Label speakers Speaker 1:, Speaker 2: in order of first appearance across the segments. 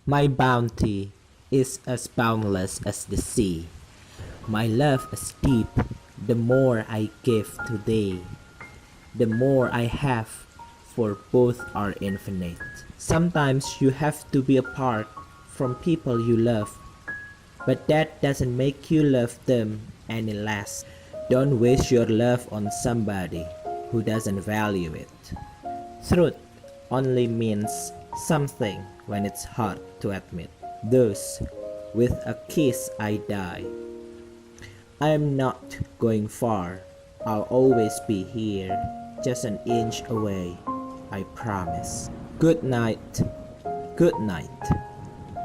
Speaker 1: My bounty is as boundless as the sea. My love as deep, the more I give to thee, the more I have, for both are infinite. Sometimes you have to be apart from people you love, but that doesn't make you love them any less. Don't waste your love on somebody who doesn't value it. Truth only means something when it's hard to admit. Thus, with a kiss I die. I am not going far. I'll always be here, just an inch away, I promise. Good night. Good night.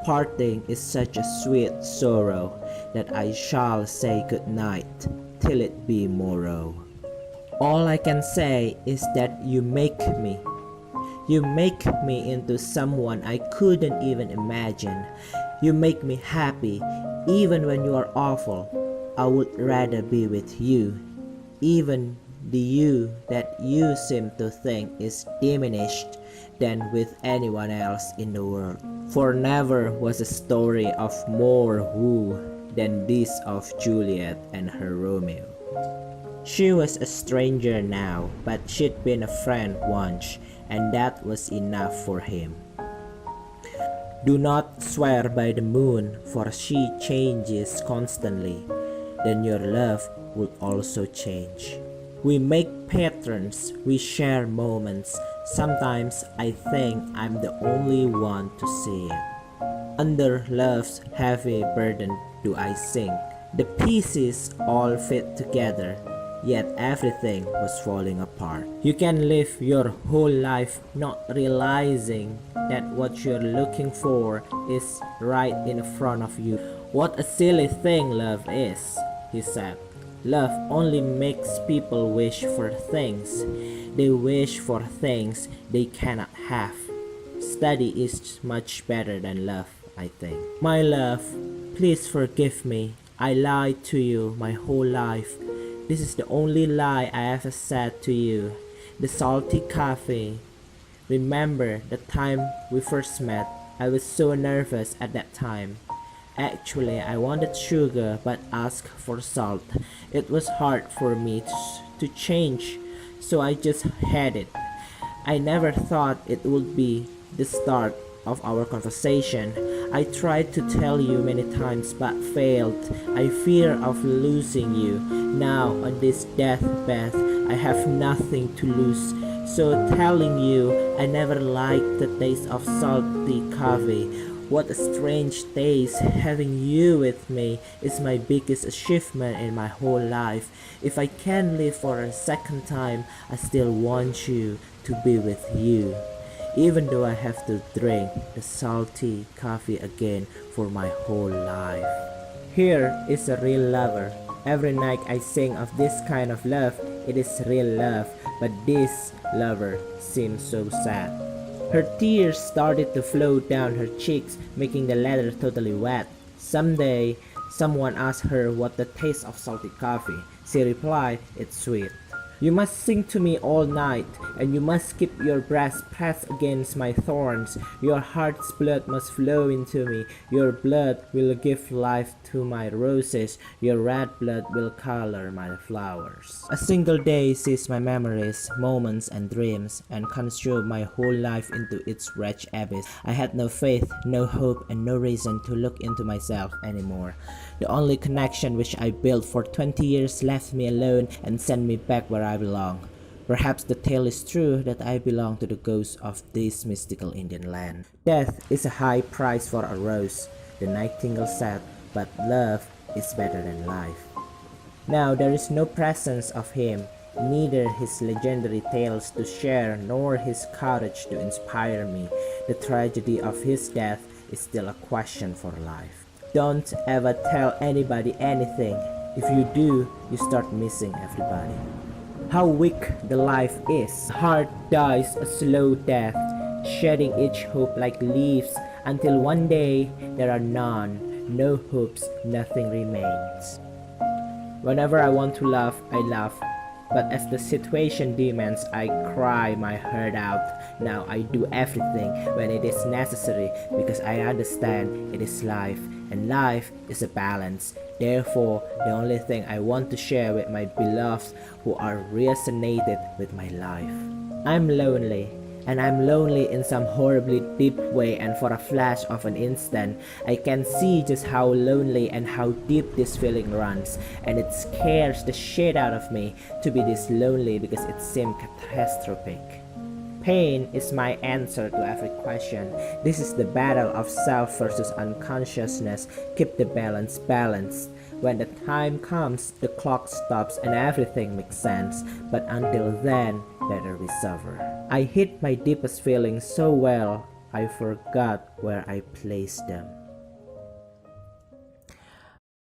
Speaker 1: Parting is such a sweet sorrow that I shall say good night till it be morrow. All I can say is that you make me. You make me into someone I couldn't even imagine. You make me happy even when you are awful. I would rather be with you, even the you that you seem to think is diminished, than with anyone else in the world. For never was a story of more woo than this of Juliet and her Romeo. She was a stranger now, but she'd been a friend once, and that was enough for him. Do not swear by the moon, for she changes constantly. Then your love would also change. We make patterns, we share moments. Sometimes I think I'm the only one to see it. Under love's heavy burden do I sink. The pieces all fit together, yet everything was falling apart. You can live your whole life not realizing that what you're looking for is right in front of you. What a silly thing love is, he said. Love only makes people wish for things. They wish for things they cannot have. Study is much better than love, I think. My love, please forgive me. I lied to you my whole life. This is the only lie I ever said to you. The salty coffee. Remember the time we first met? I was so nervous at that time. Actually, I wanted sugar but asked for salt. It was hard for me to change, so I just had it. I never thought it would be the start of our conversation. I tried to tell you many times but failed. I fear of losing you. Now on this deathbed, I have nothing to lose. So telling you I never liked the taste of salty coffee. What a strange taste. Having you with me is my biggest achievement in my whole life. If I can live for a second time, I still want you to be with you. Even though I have to drink the salty coffee again for my whole life. Here is a real lover. Every night I sing of this kind of love. It is real love, but this lover seems so sad. Her tears started to flow down her cheeks, making the leather totally wet. Someday, someone asked her what the taste of salty coffee. She replied, "It's sweet." You must sing to me all night, and you must keep your breast pressed against my thorns. Your heart's blood must flow into me. Your blood will give life to my roses. Your red blood will color my flowers. A single day sees my memories, moments, and dreams, and consume my whole life into its wretched abyss. I had no faith, no hope, and no reason to look into myself anymore. The only connection which I built for 20 years left me alone and sent me back where I belong. Perhaps the tale is true that I belong to the ghosts of this mystical Indian land. Death is a high price for a rose, the nightingale said, but love is better than life. Now there is no presence of him, neither his legendary tales to share nor his courage to inspire me. The tragedy of his death is still a question for life. Don't ever tell anybody anything. If you do, you start missing everybody. How weak the life is. Heart dies a slow death, shedding each hope like leaves, until one day there are none, no hopes, nothing remains. Whenever I want to laugh, I laugh. But as the situation demands, I cry my heart out. Now I do everything when it is necessary because I understand it is life, and life is a balance. Therefore, the only thing I want to share with my beloveds who are resonated with my life. I'm lonely, and I'm lonely in some horribly deep way, and for a flash of an instant, I can see just how lonely and how deep this feeling runs, and it scares the shit out of me to be this lonely because it seems catastrophic. Pain is my answer to every question. This is the battle of self versus unconsciousness. Keep the balance balanced. When the time comes, the clock stops and everything makes sense. But until then, better we suffer. I hid my deepest feelings so well, I forgot where I placed them.